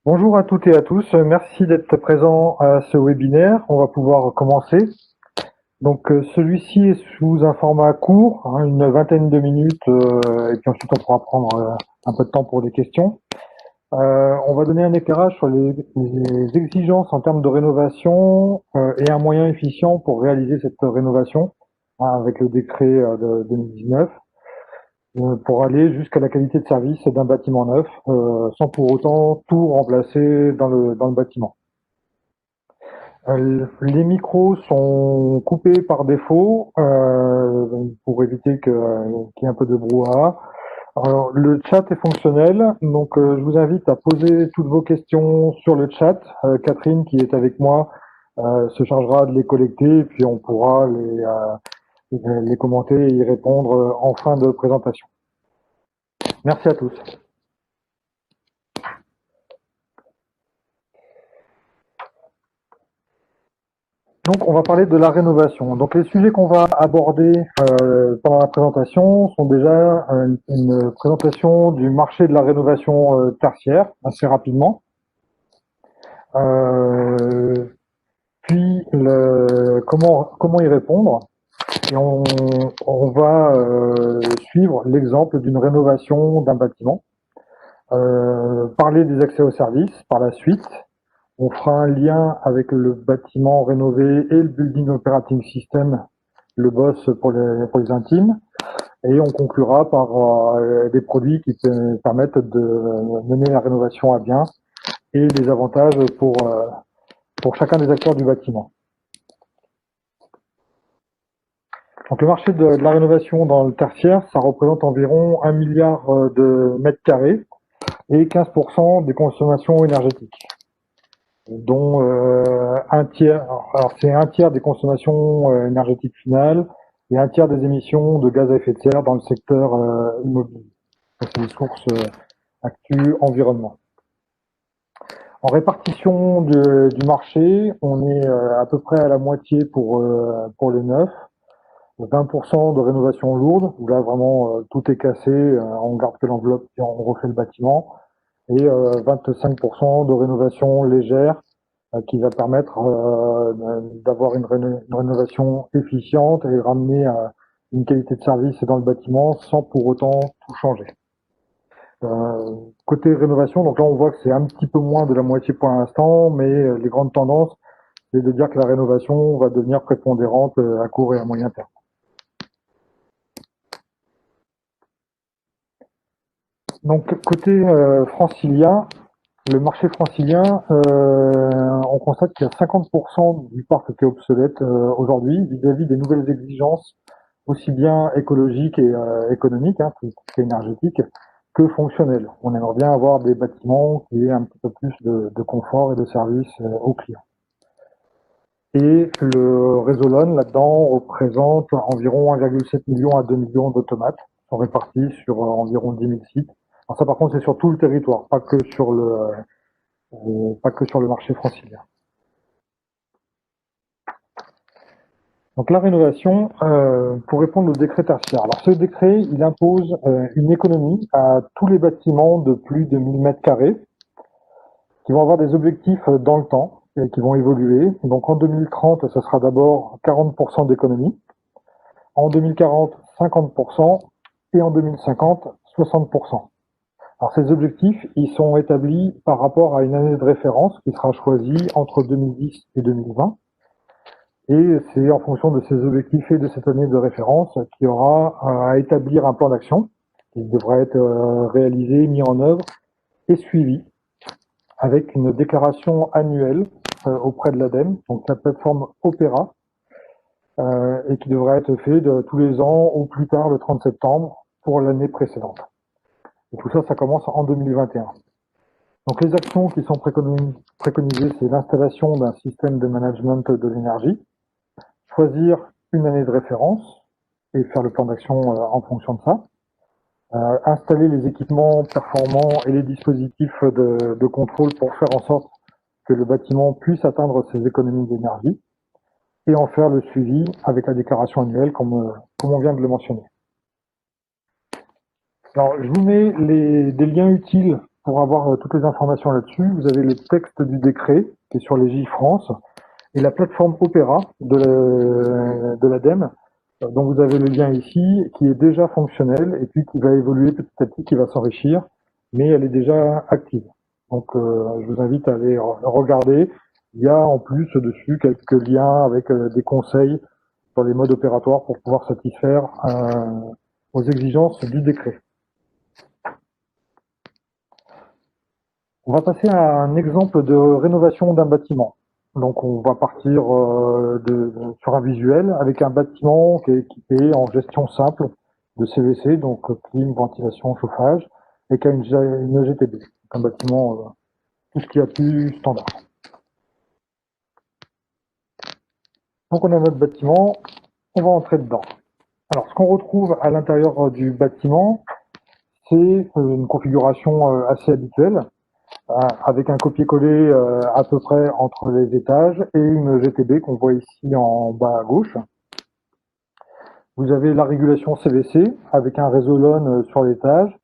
Bonjour à toutes et à tous, merci d'être présents à ce webinaire. On va pouvoir commencer. Donc celui-ci est sous un format court, une vingtaine de minutes, et puis ensuite on pourra prendre un peu de temps pour des questions. On va donner un éclairage sur les exigences en termes de rénovation et un moyen efficient pour réaliser cette rénovation avec le décret de 2019. Pour aller jusqu'à la qualité de service d'un bâtiment neuf, sans pour autant tout remplacer dans le bâtiment. Les micros sont coupés par défaut pour éviter qu'il y ait un peu de brouhaha. Alors, le chat est fonctionnel, donc je vous invite à poser toutes vos questions sur le chat. Catherine, qui est avec moi, se chargera de les collecter et puis on pourra les commenter et y répondre en fin de présentation. Merci à tous. Donc, on va parler de la rénovation. Donc, les sujets qu'on va aborder pendant la présentation sont déjà une présentation du marché de la rénovation tertiaire, assez rapidement. Puis, comment y répondre. Et on va suivre l'exemple d'une rénovation d'un bâtiment. Parler des accès aux services par la suite. On fera un lien avec le bâtiment rénové et le Building Operating System, le BOSS pour les intimes. Et on conclura par des produits qui permettent de mener la rénovation à bien et des avantages pour chacun des acteurs du bâtiment. Donc le marché de la rénovation dans le tertiaire, ça représente environ 1 milliard de mètres carrés et 15% des consommations énergétiques, dont un tiers, alors c'est un tiers des consommations énergétiques finales et un tiers des émissions de gaz à effet de serre dans le secteur immobilier. C'est les sources actu environnement. En répartition du marché, on est à peu près à la moitié pour les neufs, 20% de rénovation lourde, où là vraiment tout est cassé, on garde que l'enveloppe et on refait le bâtiment, et 25% de rénovation légère, qui va permettre d'avoir une rénovation efficiente et ramener une qualité de service dans le bâtiment sans pour autant tout changer. Côté rénovation, donc là on voit que c'est un petit peu moins de la moitié pour l'instant, mais les grandes tendances, c'est de dire que la rénovation va devenir prépondérante à court et à moyen terme. Donc côté francilien, le marché francilien, on constate qu'il y a 50% du parc qui est obsolète aujourd'hui vis-à-vis des nouvelles exigences, aussi bien écologiques et économiques, tout ce qui est énergétique, que fonctionnelles. On aimerait bien avoir des bâtiments qui aient un petit peu plus de confort et de service aux clients. Et le réseau LON, là-dedans, représente environ 1,7 million à 2 millions d'automates, sont répartis sur environ 10 000 sites. Alors ça, par contre, c'est sur tout le territoire, pas que sur le marché francilien. Donc la rénovation, pour répondre au décret tertiaire. Alors ce décret, il impose une économie à tous les bâtiments de plus de 1000 mètres carrés, qui vont avoir des objectifs dans le temps et qui vont évoluer. Donc en 2030, ce sera d'abord 40% d'économie. En 2040, 50%, et en 2050, 60%. Alors ces objectifs, ils sont établis par rapport à une année de référence qui sera choisie entre 2010 et 2020. Et c'est en fonction de ces objectifs et de cette année de référence qu'il y aura à établir un plan d'action qui devra être réalisé, mis en œuvre et suivi avec une déclaration annuelle auprès de l'ADEME, donc la plateforme Opéra, et qui devrait être fait tous les ans au plus tard le 30 septembre pour l'année précédente. Et tout ça, ça commence en 2021. Donc les actions qui sont préconisées, c'est l'installation d'un système de management de l'énergie, choisir une année de référence et faire le plan d'action en fonction de ça, installer les équipements performants et les dispositifs de contrôle pour faire en sorte que le bâtiment puisse atteindre ses économies d'énergie, et en faire le suivi avec la déclaration annuelle comme on vient de le mentionner. Alors, je vous mets des liens utiles pour avoir toutes les informations là-dessus, vous avez le texte du décret qui est sur les J-France et la plateforme Opéra de l'ADEME, dont vous avez le lien ici, qui est déjà fonctionnelle et puis qui va évoluer petit à petit, qui va s'enrichir, mais elle est déjà active. Donc je vous invite à aller regarder. Il y a en plus dessus quelques liens avec des conseils sur les modes opératoires pour pouvoir satisfaire aux exigences du décret. On va passer à un exemple de rénovation d'un bâtiment. Donc on va partir sur un visuel avec un bâtiment qui est équipé en gestion simple de CVC, donc clim, ventilation, chauffage, et qui a une GTB, un bâtiment tout ce qu'il y a plus standard. Donc on a notre bâtiment, on va entrer dedans. Alors ce qu'on retrouve à l'intérieur du bâtiment, c'est une configuration assez habituelle, avec un copier-coller à peu près entre les étages et une GTB qu'on voit ici en bas à gauche. Vous avez la régulation CVC avec un réseau LON sur l'étage,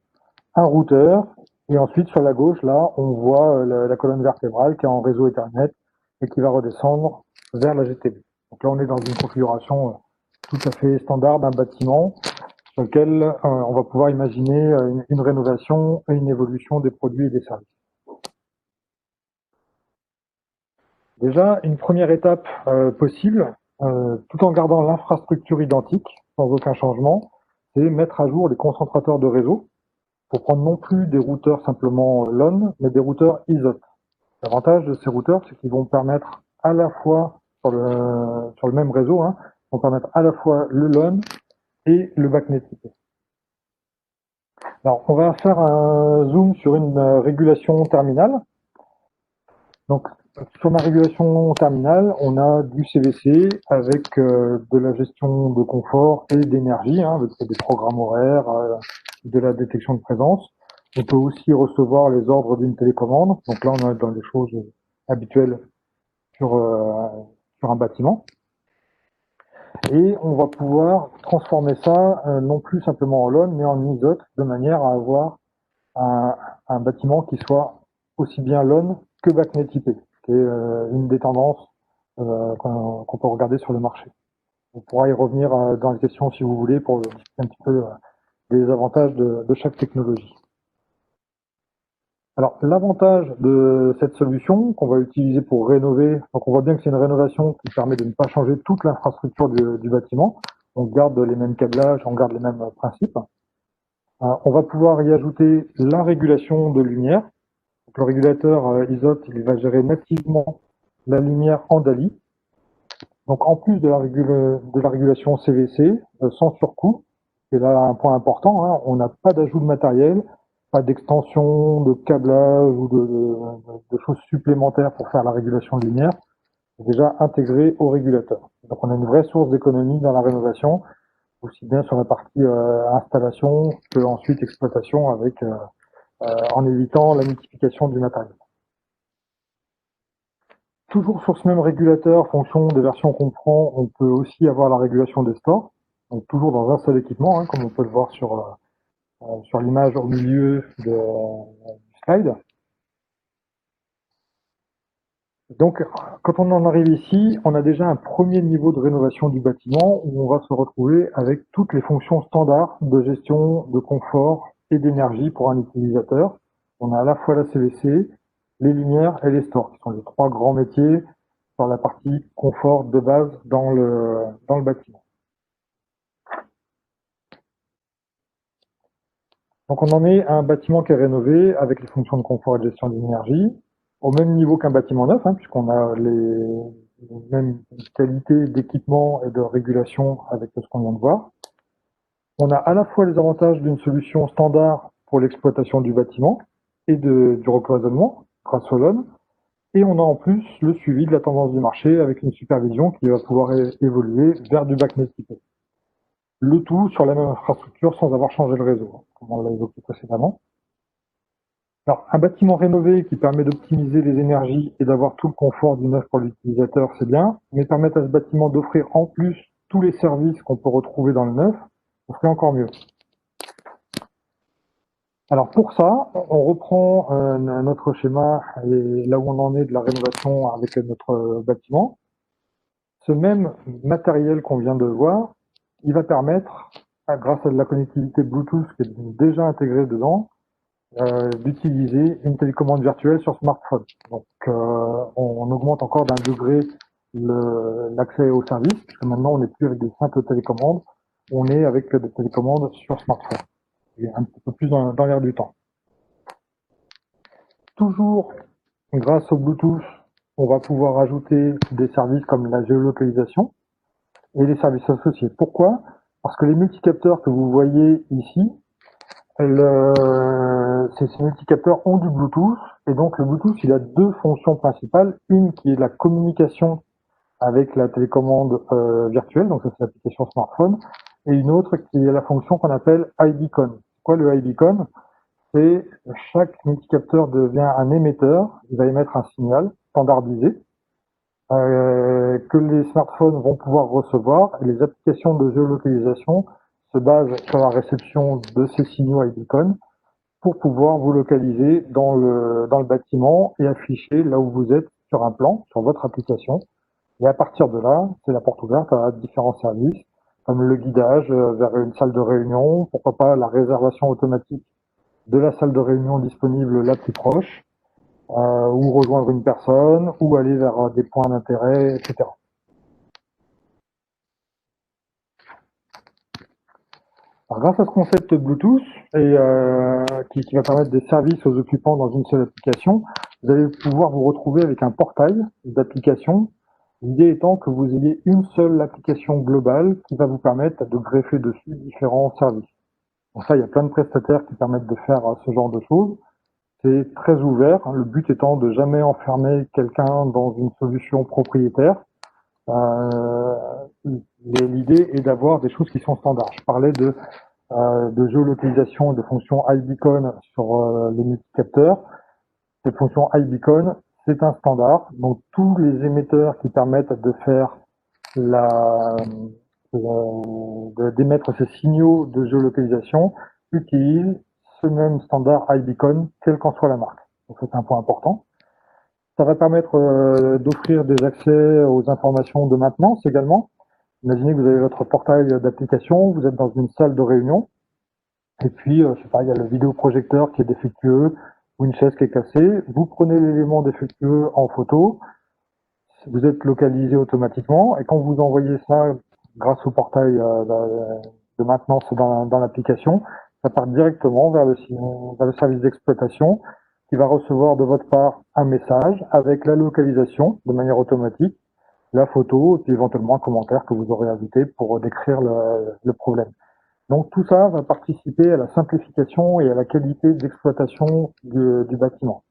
un routeur, et ensuite sur la gauche, là, on voit la colonne vertébrale qui est en réseau Ethernet et qui va redescendre vers la GTB. Donc là, on est dans une configuration tout à fait standard d'un bâtiment sur lequel on va pouvoir imaginer une rénovation et une évolution des produits et des services. Déjà, une première étape possible, tout en gardant l'infrastructure identique, sans aucun changement, c'est mettre à jour les concentrateurs de réseau pour prendre non plus des routeurs simplement LON, mais des routeurs ISOT. L'avantage de ces routeurs, c'est qu'ils vont permettre à la fois, sur le même réseau, vont permettre à la fois le LON et le BACnet IP. Alors, on va faire un zoom sur une régulation terminale. Donc, sur ma régulation terminale, on a du CVC avec de la gestion de confort et d'énergie, avec des programmes horaires, de la détection de présence. On peut aussi recevoir les ordres d'une télécommande. Donc là, on est dans les choses habituelles sur un bâtiment. Et on va pouvoir transformer ça, non plus simplement en LON, mais en ISOT, de manière à avoir un bâtiment qui soit aussi bien LON que BACnet IP, qui est une des tendances qu'on peut regarder sur le marché. On pourra y revenir dans les questions si vous voulez pour discuter un petit peu des avantages de chaque technologie. Alors l'avantage de cette solution qu'on va utiliser pour rénover, donc on voit bien que c'est une rénovation qui permet de ne pas changer toute l'infrastructure du bâtiment. On garde les mêmes câblages, on garde les mêmes principes. On va pouvoir y ajouter la régulation de lumière. Donc, le régulateur ISOT, il va gérer nativement la lumière en DALI. Donc en plus de la régulation CVC, sans surcoût, et là un point important, on n'a pas d'ajout de matériel, pas d'extension, de câblage ou de choses supplémentaires pour faire la régulation de lumière. C'est déjà intégré au régulateur. Donc on a une vraie source d'économie dans la rénovation, aussi bien sur la partie installation que ensuite exploitation avec en évitant la multiplication du matériel. Toujours sur ce même régulateur, fonction des versions qu'on prend, on peut aussi avoir la régulation des stores, donc toujours dans un seul équipement, comme on peut le voir sur l'image au milieu du slide. Donc, quand on en arrive ici, on a déjà un premier niveau de rénovation du bâtiment où on va se retrouver avec toutes les fonctions standards de gestion de confort et d'énergie pour un utilisateur. On a à la fois la CVC, les lumières et les stores, qui sont les trois grands métiers sur la partie confort de base dans le bâtiment. Donc on en est à un bâtiment qui est rénové avec les fonctions de confort et de gestion d'énergie, au même niveau qu'un bâtiment neuf, puisqu'on a les mêmes qualités d'équipement et de régulation avec ce qu'on vient de voir. On a à la fois les avantages d'une solution standard pour l'exploitation du bâtiment et du recloisonnement grâce au LON, et on a en plus le suivi de la tendance du marché avec une supervision qui va pouvoir évoluer vers du BACnet IP. Le tout sur la même infrastructure sans avoir changé le réseau, comme on l'a évoqué précédemment. Alors, un bâtiment rénové qui permet d'optimiser les énergies et d'avoir tout le confort du neuf pour l'utilisateur, c'est bien, mais permettre à ce bâtiment d'offrir en plus tous les services qu'on peut retrouver dans le neuf, on ferait encore mieux. Alors pour ça, on reprend notre schéma et là où on en est de la rénovation avec notre bâtiment. Ce même matériel qu'on vient de voir, il va permettre, grâce à de la connectivité Bluetooth qui est déjà intégrée dedans, d'utiliser une télécommande virtuelle sur smartphone. Donc on augmente encore d'un degré l'accès au service, puisque maintenant on n'est plus avec des simples télécommandes, on est avec des télécommandes sur smartphone. Et un petit peu plus dans l'air du temps. Toujours grâce au Bluetooth, on va pouvoir ajouter des services comme la géolocalisation et les services associés. Pourquoi? Parce que les multicapteurs que vous voyez ici, ces multicapteurs ont du Bluetooth, et donc le Bluetooth, il a deux fonctions principales. Une qui est la communication avec la télécommande virtuelle, donc ça c'est l'application smartphone, et une autre qui est la fonction qu'on appelle iBeacon. Quoi le iBeacon? C'est chaque multicapteur devient un émetteur, il va émettre un signal standardisé que les smartphones vont pouvoir recevoir, et les applications de géolocalisation se basent sur la réception de ces signaux iBeacon pour pouvoir vous localiser dans le bâtiment et afficher là où vous êtes sur un plan, sur votre application. Et à partir de là, c'est la porte ouverte à différents services, comme le guidage vers une salle de réunion, pourquoi pas la réservation automatique de la salle de réunion disponible la plus proche, ou rejoindre une personne, ou aller vers des points d'intérêt, etc. Alors, grâce à ce concept Bluetooth et qui va permettre des services aux occupants dans une seule application, vous allez pouvoir vous retrouver avec un portail d'applications. L'idée étant que vous ayez une seule application globale qui va vous permettre de greffer dessus différents services. Pour ça, il y a plein de prestataires qui permettent de faire ce genre de choses. C'est très ouvert, le but étant de jamais enfermer quelqu'un dans une solution propriétaire. Euh, L'idée est d'avoir des choses qui sont standards. Je parlais de géolocalisation et de fonctions iBeacon sur les multicapteurs. Cette fonction iBeacon, c'est un standard. Donc tous les émetteurs qui permettent de faire d'émettre ces signaux de géolocalisation utilisent ce même standard iBeacon, quelle qu'en soit la marque. Donc c'est un point important. Ça va permettre d'offrir des accès aux informations de maintenance également. Imaginez que vous avez votre portail d'application, vous êtes dans une salle de réunion, et puis, je sais pas, il y a le vidéoprojecteur qui est défectueux, ou une chaise qui est cassée. Vous prenez l'élément défectueux en photo, vous êtes localisé automatiquement, et quand vous envoyez ça grâce au portail de maintenance dans l'application, ça part directement vers le service d'exploitation qui va recevoir de votre part un message avec la localisation de manière automatique, la photo et puis éventuellement un commentaire que vous aurez ajouté pour décrire le problème. Donc tout ça va participer à la simplification et à la qualité d'exploitation du bâtiment.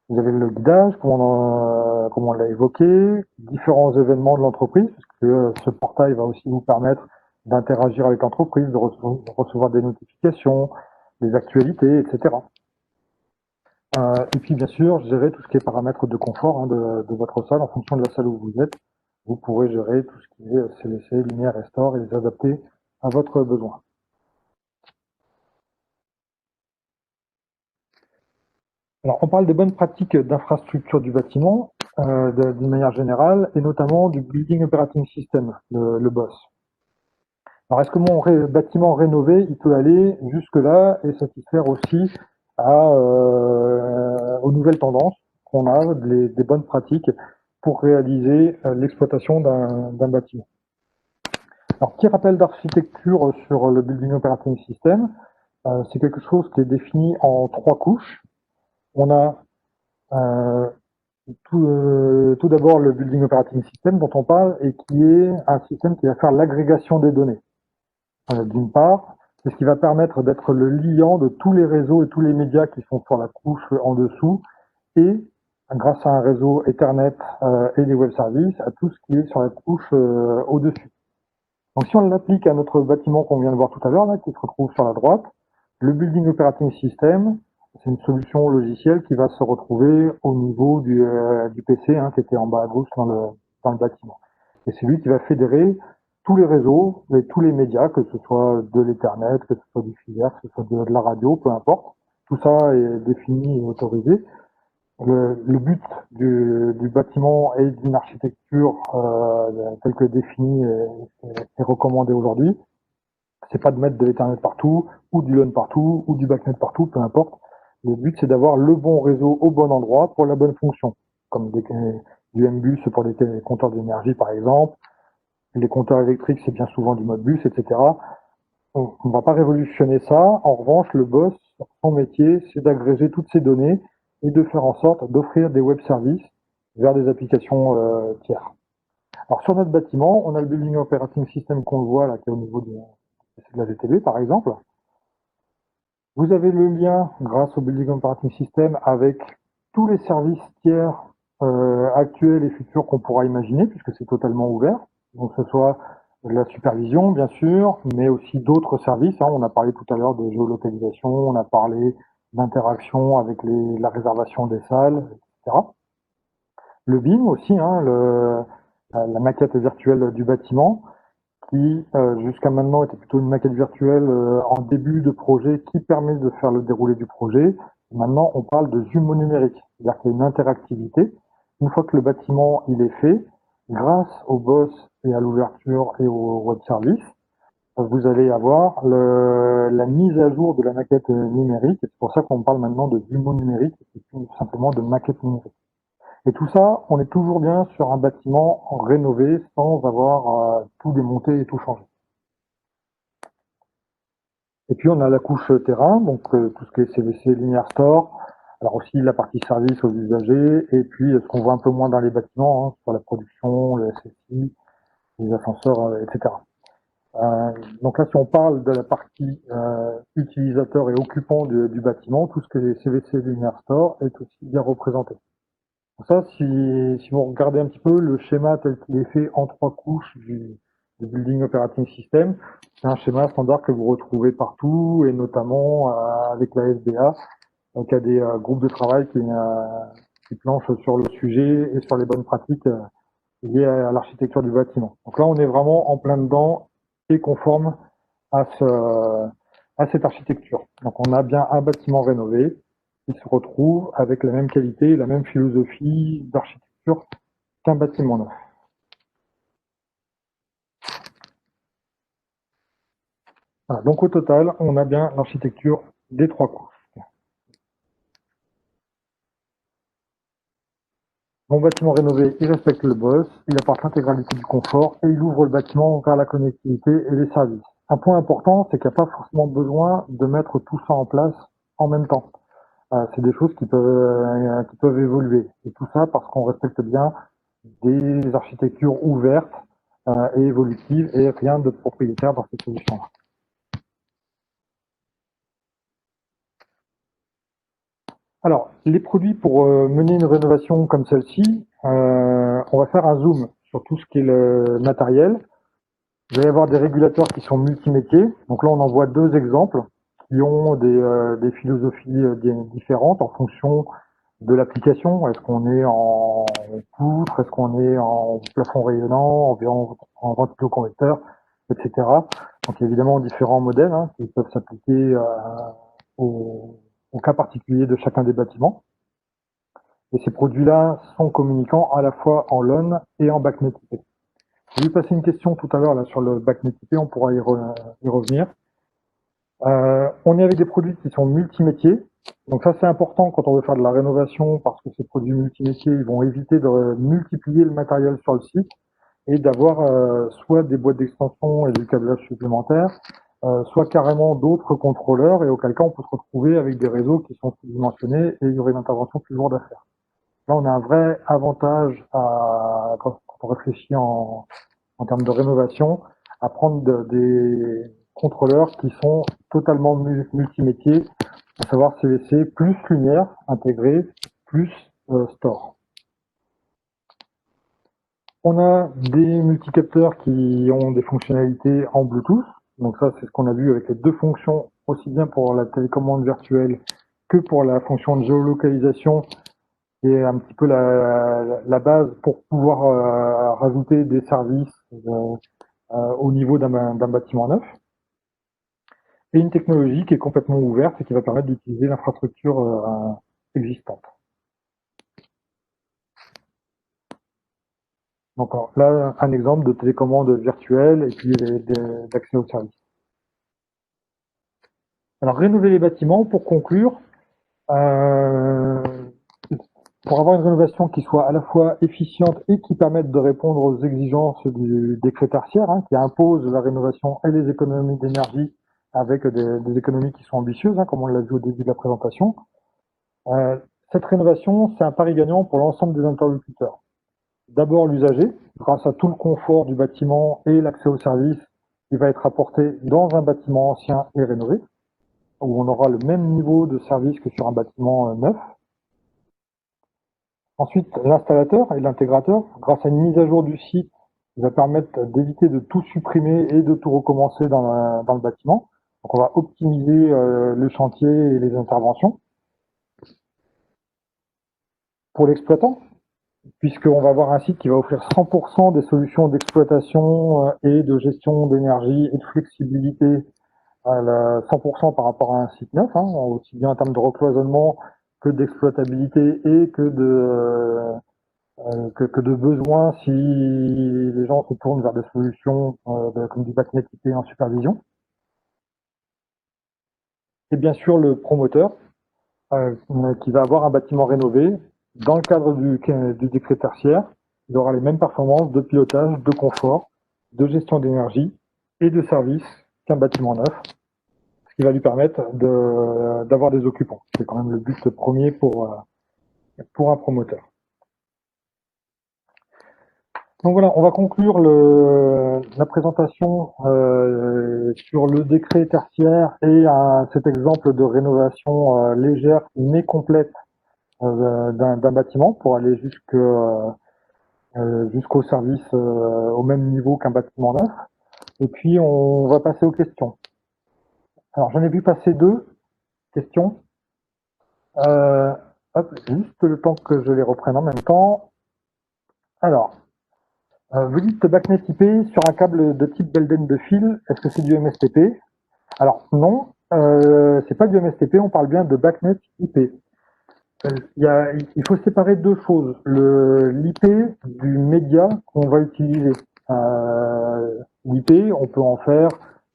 Vous avez le guidage, comme on l'a évoqué, différents événements de l'entreprise, parce que ce portail va aussi vous permettre d'interagir avec l'entreprise, de recevoir des notifications, des actualités, etc. Et puis bien sûr, gérer tout ce qui est paramètres de confort de votre salle en fonction de la salle où vous êtes. Vous pourrez gérer tout ce qui est CLC, lumière, restore et les adapter à votre besoin. Alors, on parle des bonnes pratiques d'infrastructure du bâtiment d'une manière générale, et notamment du Building Operating System, le BOSS. Alors, est-ce que mon bâtiment rénové, il peut aller jusque-là et satisfaire aussi aux nouvelles tendances qu'on a, des bonnes pratiques pour réaliser l'exploitation d'un bâtiment? Alors, petit rappel d'architecture sur le Building Operating System, c'est quelque chose qui est défini en 3 couches. On a tout d'abord le Building Operating System dont on parle et qui est un système qui va faire l'agrégation des données. D'une part, c'est ce qui va permettre d'être le liant de tous les réseaux et tous les médias qui sont sur la couche en dessous et grâce à un réseau Ethernet et des web services à tout ce qui est sur la couche au-dessus. Donc si on l'applique à notre bâtiment qu'on vient de voir tout à l'heure, là, qui se retrouve sur la droite, le Building Operating System, c'est une solution logicielle qui va se retrouver au niveau du PC qui était en bas à gauche dans le bâtiment. Et c'est lui qui va fédérer tous les réseaux et tous les médias, que ce soit de l'Ethernet, que ce soit du filaire, que ce soit de la radio, peu importe. Tout ça est défini et autorisé. Le but du bâtiment et d'une architecture telle que définie et recommandée aujourd'hui, c'est pas de mettre de l'Ethernet partout, ou du LAN partout, ou du BACnet partout, peu importe. Le but, c'est d'avoir le bon réseau au bon endroit pour la bonne fonction, comme du MBus pour les compteurs d'énergie, par exemple. Les compteurs électriques, c'est bien souvent du Modbus, etc. On ne va pas révolutionner ça. En revanche, le boss, son métier, c'est d'agréger toutes ces données et de faire en sorte d'offrir des web services vers des applications tiers. Alors sur notre bâtiment, on a le Building Operating System qu'on le voit là, qui est au niveau de la GTB par exemple. Vous avez le lien grâce au Building Operating System avec tous les services tiers actuels et futurs qu'on pourra imaginer, puisque c'est totalement ouvert. Donc que ce soit de la supervision, bien sûr, mais aussi d'autres services. Hein. On a parlé tout à l'heure de géolocalisation, on a parlé d'interaction avec la réservation des salles, etc. Le BIM aussi, hein, la maquette virtuelle du bâtiment, qui jusqu'à maintenant était plutôt une maquette virtuelle en début de projet qui permet de faire le déroulé du projet. Maintenant, on parle de jumeaux numériques, c'est-à-dire qu'il y a une interactivité. Une fois que le bâtiment il est fait, grâce au BOSS et à l'ouverture et au web service, vous allez avoir la mise à jour de la maquette numérique. C'est pour ça qu'on parle maintenant de jumeaux numériques, et tout simplement de maquette numérique. Et tout ça, on est toujours bien sur un bâtiment rénové sans avoir tout démonté et tout changé. Et puis on a la couche terrain, donc tout ce qui est CVC, Linear Store, alors aussi la partie service aux usagers, et puis ce qu'on voit un peu moins dans les bâtiments, hein, sur la production, le SSI, les ascenseurs, etc. Donc là, si on parle de la partie utilisateur et occupant du bâtiment, tout ce qui est CVC, Linear Store est aussi bien représenté. Ça, si vous regardez un petit peu le schéma tel qu'il est fait en 3 couches du Building Operating System, c'est un schéma standard que vous retrouvez partout, et notamment avec la SBA. Donc il y a des groupes de travail qui planchent sur le sujet et sur les bonnes pratiques liées à l'architecture du bâtiment. Donc là, on est vraiment en plein dedans et conforme à cette architecture. Donc on a bien un bâtiment rénové qui se retrouve avec la même qualité, la même philosophie d'architecture qu'un bâtiment neuf. Voilà, donc au total, on a bien l'architecture des 3 couches. Mon bâtiment rénové, il respecte le BOSS, il apporte l'intégralité du confort et il ouvre le bâtiment vers la connectivité et les services. Un point important, c'est qu'il n'y a pas forcément besoin de mettre tout ça en place en même temps. C'est des choses qui peuvent évoluer. Et tout ça parce qu'on respecte bien des architectures ouvertes et évolutives et rien de propriétaire dans cette solution-là. Alors, les produits pour mener une rénovation comme celle-ci, on va faire un zoom sur tout ce qui est le matériel. Vous allez avoir des régulateurs qui sont multimétiers. Donc là, on en voit 2 exemples qui ont des philosophies différentes en fonction de l'application. Est-ce qu'on est en poutre, est-ce qu'on est en plafond rayonnant, en ventiloconvecteur, etc. Donc il y a évidemment différents modèles hein, qui peuvent s'appliquer au cas particulier de chacun des bâtiments. Et ces produits-là sont communicants à la fois en LAN et en BACnet IP. J'ai vu passer une question tout à l'heure là sur le BACnet IP, on pourra y revenir. On est avec des produits qui sont multimétiers. Donc ça c'est important quand on veut faire de la rénovation parce que ces produits multimétiers ils vont éviter de multiplier le matériel sur le site et d'avoir soit des boîtes d'extension et du câblage supplémentaire, soit carrément d'autres contrôleurs, et auquel cas on peut se retrouver avec des réseaux qui sont sous-dimensionnés et il y aurait une intervention plus lourde à faire. Là on a un vrai avantage quand on réfléchit en termes de rénovation, à prendre des contrôleurs qui sont totalement multimétiers, à savoir CVC plus lumière intégrée plus store. On a des multicapteurs qui ont des fonctionnalités en Bluetooth. Donc ça, c'est ce qu'on a vu avec les 2 fonctions, aussi bien pour la télécommande virtuelle que pour la fonction de géolocalisation, qui est un petit peu la base pour pouvoir rajouter des services au niveau d'un bâtiment neuf, et une technologie qui est complètement ouverte et qui va permettre d'utiliser l'infrastructure existante. Donc là, un exemple de télécommande virtuelle et puis d'accès aux services. Alors, rénover les bâtiments, pour conclure, euh, pour avoir une rénovation qui soit à la fois efficiente et qui permette de répondre aux exigences du décret tertiaire, hein, qui impose la rénovation et les économies d'énergie avec des économies qui sont ambitieuses, hein, comme on l'a vu au début de la présentation. Euh, cette rénovation, c'est un pari gagnant pour l'ensemble des interlocuteurs. D'abord l'usager, grâce à tout le confort du bâtiment et l'accès aux services qui va être apporté dans un bâtiment ancien et rénové, où on aura le même niveau de service que sur un bâtiment neuf. Ensuite, l'installateur et l'intégrateur, grâce à une mise à jour du site, qui va permettre d'éviter de tout supprimer et de tout recommencer dans le bâtiment. Donc on va optimiser le chantier et les interventions. Pour l'exploitant, puisqu'on va avoir un site qui va offrir 100% des solutions d'exploitation et de gestion d'énergie et de flexibilité à 100% par rapport à un site neuf, hein, aussi bien en termes de recloisonnement que d'exploitabilité et que de besoins si les gens se tournent vers des solutions comme du BACnet IP en supervision. Et bien sûr le promoteur qui va avoir un bâtiment rénové dans le cadre du décret tertiaire. Il aura les mêmes performances de pilotage, de confort, de gestion d'énergie et de service qu'un bâtiment neuf, ce qui va lui permettre d'avoir des occupants. C'est quand même le but premier pour un promoteur. Donc voilà, on va conclure la présentation sur le décret tertiaire et cet exemple de rénovation légère mais complète d'un bâtiment pour aller jusqu'au service au même niveau qu'un bâtiment neuf. Et puis on va passer aux questions. Alors j'en ai vu passer 2 questions. Hop, juste le temps que je les reprenne en même temps. Alors, vous dites BACnet IP sur un câble de type Belden de fil, est-ce que c'est du MSTP? Alors non, c'est pas du MSTP, on parle bien de BACnet IP. Il faut séparer 2 choses, l'IP du média qu'on va utiliser. L'IP, on peut en faire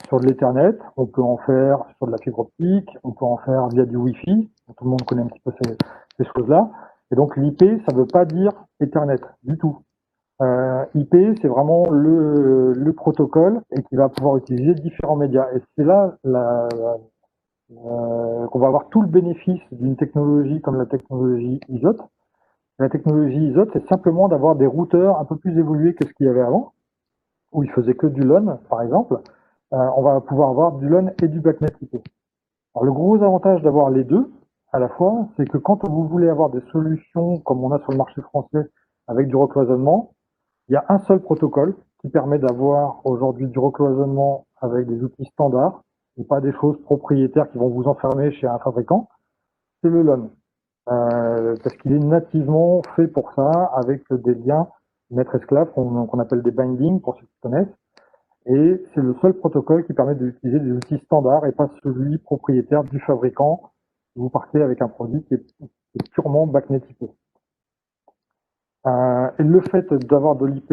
sur de l'Ethernet, on peut en faire sur de la fibre optique, on peut en faire via du Wi-Fi, tout le monde connaît un petit peu ces choses-là. Et donc l'IP, ça ne veut pas dire Ethernet du tout. IP, c'est vraiment le protocole et qui va pouvoir utiliser différents médias. Et c'est là qu'on va avoir tout le bénéfice d'une technologie comme la technologie ISOT. La technologie ISOT, c'est simplement d'avoir des routeurs un peu plus évolués que ce qu'il y avait avant, où ils faisaient que du LAN, par exemple. On va pouvoir avoir du LAN et du BACnet IP. Alors, le gros avantage d'avoir les deux à la fois, c'est que quand vous voulez avoir des solutions comme on a sur le marché français avec du recloisonnement, il y a un seul protocole qui permet d'avoir aujourd'hui du recloisonnement avec des outils standards et pas des choses propriétaires qui vont vous enfermer chez un fabricant, c'est le LAN. Parce qu'il est nativement fait pour ça, avec des liens maître-esclave qu'on appelle des bindings, pour ceux qui connaissent. Et c'est le seul protocole qui permet d'utiliser des outils standards et pas celui propriétaire du fabricant. Vous partez avec un produit qui est purement BACnet IP. Et le fait d'avoir de l'IP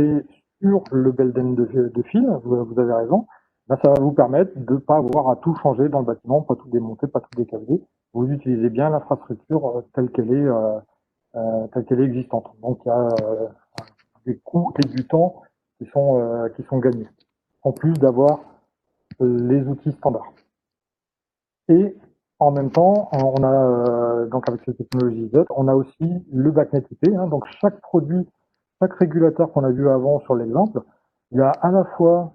sur le Belden de fil, vous avez raison, ben ça va vous permettre de ne pas avoir à tout changer dans le bâtiment, pas tout démonter, pas tout décabler. Vous utilisez bien l'infrastructure telle qu'elle est existante. Donc il y a des coûts et du temps qui sont gagnés, en plus d'avoir les outils standards. Et en même temps, on a donc avec cette technologie ISOT, on a aussi le BACnet IP. Hein, donc chaque produit, chaque régulateur qu'on a vu avant sur l'exemple, il y a à la fois,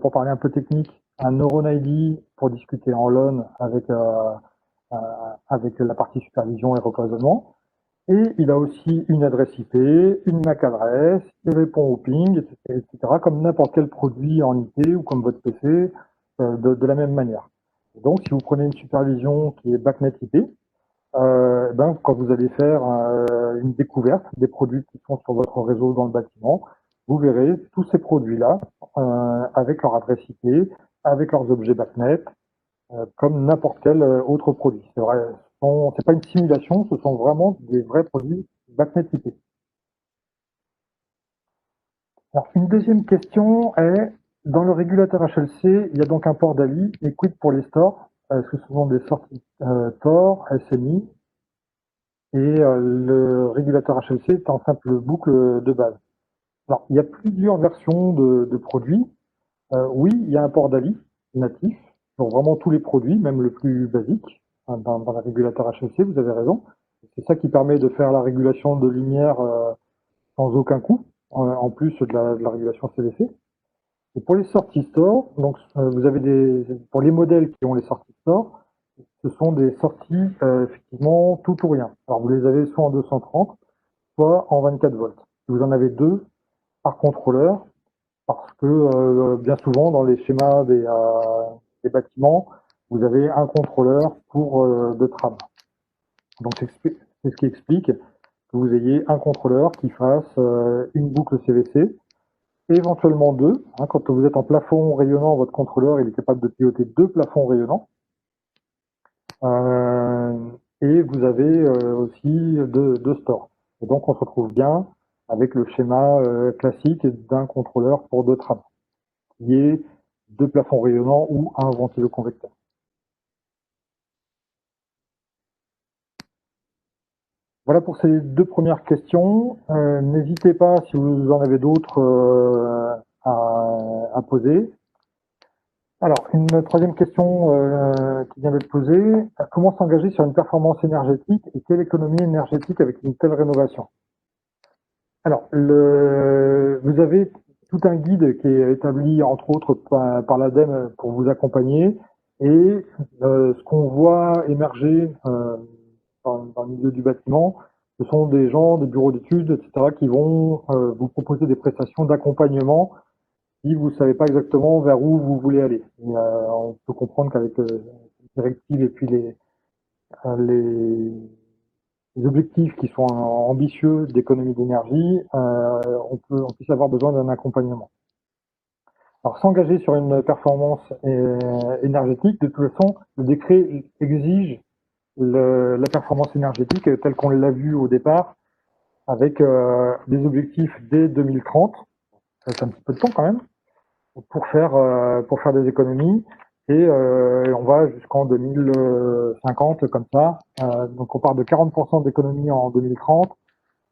pour parler un peu technique, un Neuron ID pour discuter en LAN avec la partie supervision et recloisonnement. Et il a aussi une adresse IP, une MAC adresse, il répond au ping, etc., comme n'importe quel produit en IP ou comme votre PC, de la même manière. Et donc, si vous prenez une supervision qui est BACnet IP, quand vous allez faire une découverte des produits qui sont sur votre réseau dans le bâtiment, vous verrez tous ces produits-là avec leur adresse IP, avec leurs objets BACnet, comme n'importe quel autre produit. C'est vrai, c'est pas une simulation, ce sont vraiment des vrais produits BACnet IP. Alors, une deuxième question est, dans le régulateur HLC, il y a donc un port DALI, et quid pour les stores? Est-ce que ce sont des sorties TOR, SMI, et le régulateur HLC est en simple boucle de base. Alors, il y a plusieurs versions de produits. Oui, il y a un port DALI natif, pour vraiment tous les produits, même le plus basique, dans le régulateur HLC, vous avez raison. C'est ça qui permet de faire la régulation de lumière sans aucun coût, en plus de la régulation CVC. Et pour les sorties store, donc vous avez pour les modèles qui ont les sorties store, ce sont des sorties effectivement tout ou rien. Alors vous les avez soit en 230, soit en 24 volts. Vous en avez deux par contrôleur, parce que bien souvent dans les schémas des bâtiments, vous avez un contrôleur pour deux trames. Donc c'est ce qui explique que vous ayez un contrôleur qui fasse une boucle CVC, éventuellement deux. Quand vous êtes en plafond rayonnant, votre contrôleur il est capable de piloter deux plafonds rayonnants. Et vous avez aussi deux stores. Et donc on se retrouve bien avec le schéma classique d'un contrôleur pour deux trames, qui est deux plafonds rayonnants ou un ventiloconvecteur. Voilà pour ces deux premières questions. N'hésitez pas, si vous en avez d'autres, à poser. Alors, une troisième question qui vient d'être posée. Comment s'engager sur une performance énergétique et quelle économie énergétique avec une telle rénovation? Alors, vous avez tout un guide qui est établi, entre autres, par l'ADEME pour vous accompagner. Et ce qu'on voit émerger dans le milieu du bâtiment, ce sont des gens, des bureaux d'études, etc., qui vont vous proposer des prestations d'accompagnement si vous ne savez pas exactement vers où vous voulez aller. Et, on peut comprendre qu'avec les directives et puis les objectifs qui sont ambitieux d'économie d'énergie, on puisse avoir besoin d'un accompagnement. Alors, s'engager sur une performance énergétique, de toute façon, le décret exige la performance énergétique telle qu'on l'a vu au départ, avec des objectifs dès 2030. Ça fait un petit peu de temps quand même pour faire des économies. Et on va jusqu'en 2050 comme ça. Donc on part de 40% d'économies en 2030,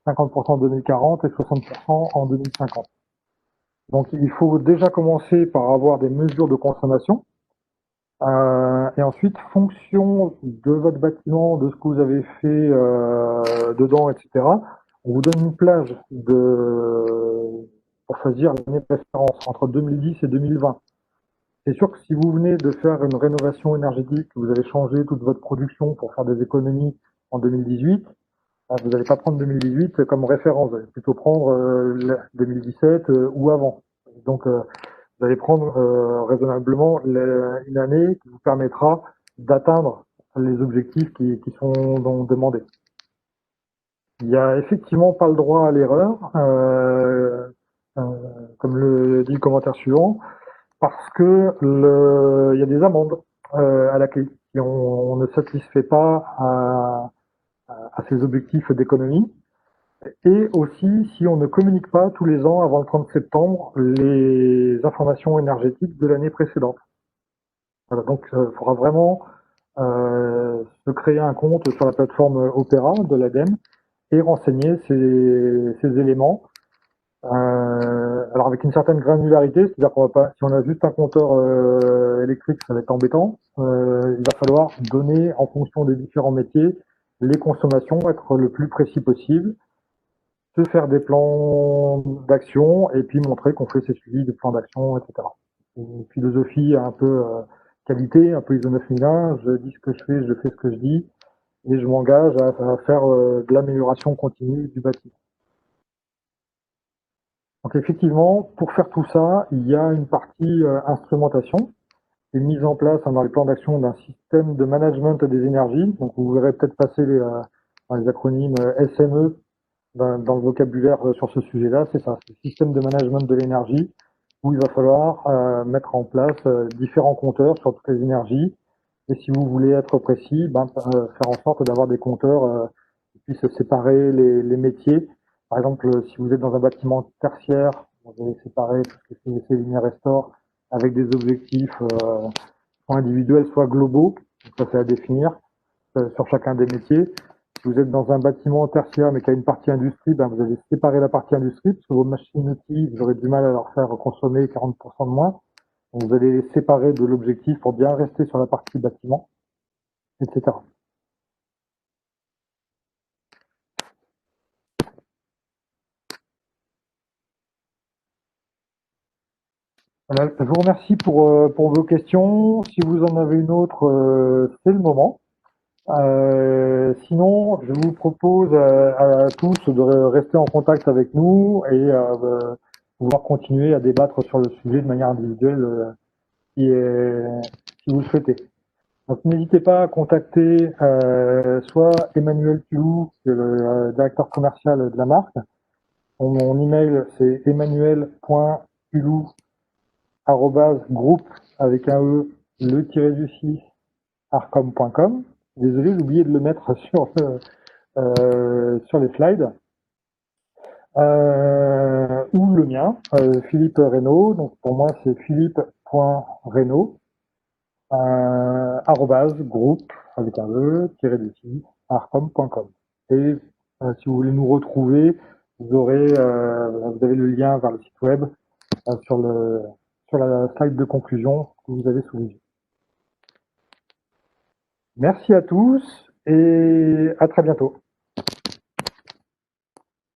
50% en 2040 et 60% en 2050. Donc il faut déjà commencer par avoir des mesures de consommation. Et ensuite, fonction de votre bâtiment, de ce que vous avez fait dedans, etc., on vous donne une plage pour choisir l'année de référence entre 2010 et 2020. C'est sûr que si vous venez de faire une rénovation énergétique, vous avez changé toute votre production pour faire des économies en 2018, vous n'allez pas prendre 2018 comme référence, vous allez plutôt prendre 2017 ou avant. Donc, vous allez prendre raisonnablement une année qui vous permettra d'atteindre les objectifs qui sont donc demandés. Il n'y a effectivement pas le droit à l'erreur, comme le dit le commentaire suivant, parce que il y a des amendes à la clé. Si on ne satisfait pas à ces objectifs d'économie, et aussi si on ne communique pas tous les ans avant le 30 septembre les informations énergétiques de l'année précédente. Voilà, donc il faudra vraiment se créer un compte sur la plateforme Opera de l'ADEME et renseigner ces éléments. Alors avec une certaine granularité, c'est-à-dire qu'on va pas, si on a juste un compteur électrique, ça va être embêtant. Il va falloir donner en fonction des différents métiers les consommations, être le plus précis possible, se faire des plans d'action et puis montrer qu'on fait ces suivis de plans d'action, etc. Une philosophie un peu qualité, un peu ISO 9001, je dis ce que je fais, je fais ce que je dis, et je m'engage à faire de l'amélioration continue du bâtiment. Donc effectivement, pour faire tout ça, il y a une partie instrumentation qui est mise en place dans les plans d'action d'un système de management des énergies. Donc vous verrez peut-être passer les acronymes SME dans le vocabulaire sur ce sujet-là, c'est ça, c'est le système de management de l'énergie, où il va falloir mettre en place différents compteurs sur toutes les énergies. Et si vous voulez être précis, faire en sorte d'avoir des compteurs qui puissent séparer les métiers. Par exemple, si vous êtes dans un bâtiment tertiaire, vous allez séparer tout ce qui est CVC, Linéaire et Store avec des objectifs soit individuels, soit globaux. Donc ça, c'est à définir sur chacun des métiers. Si vous êtes dans un bâtiment tertiaire mais qui a une partie industrie, vous allez séparer la partie industrie parce que vos machines-outils, vous aurez du mal à leur faire consommer 40% de moins. Donc vous allez les séparer de l'objectif pour bien rester sur la partie bâtiment, etc. Voilà, je vous remercie pour vos questions. Si vous en avez une autre, c'est le moment. Sinon, je vous propose à tous de rester en contact avec nous et pouvoir continuer à débattre sur le sujet de manière individuelle si vous le souhaitez. Donc n'hésitez pas à contacter soit Emmanuel Tulou, qui est le directeur commercial de la marque. Mon email c'est emmanuel.tulou@groupe avec un E le-du-6 arcom.com. Désolé, j'ai oublié de le mettre sur les slides. Ou le mien, Philippe Reynaud. Donc pour moi, c'est philippe.reynaud, groupe avec un E-du-6 arcom.com. Et si vous voulez nous retrouver, vous avez le lien vers le site web sur la slide de conclusion que vous avez sous les yeux. Merci à tous et à très bientôt.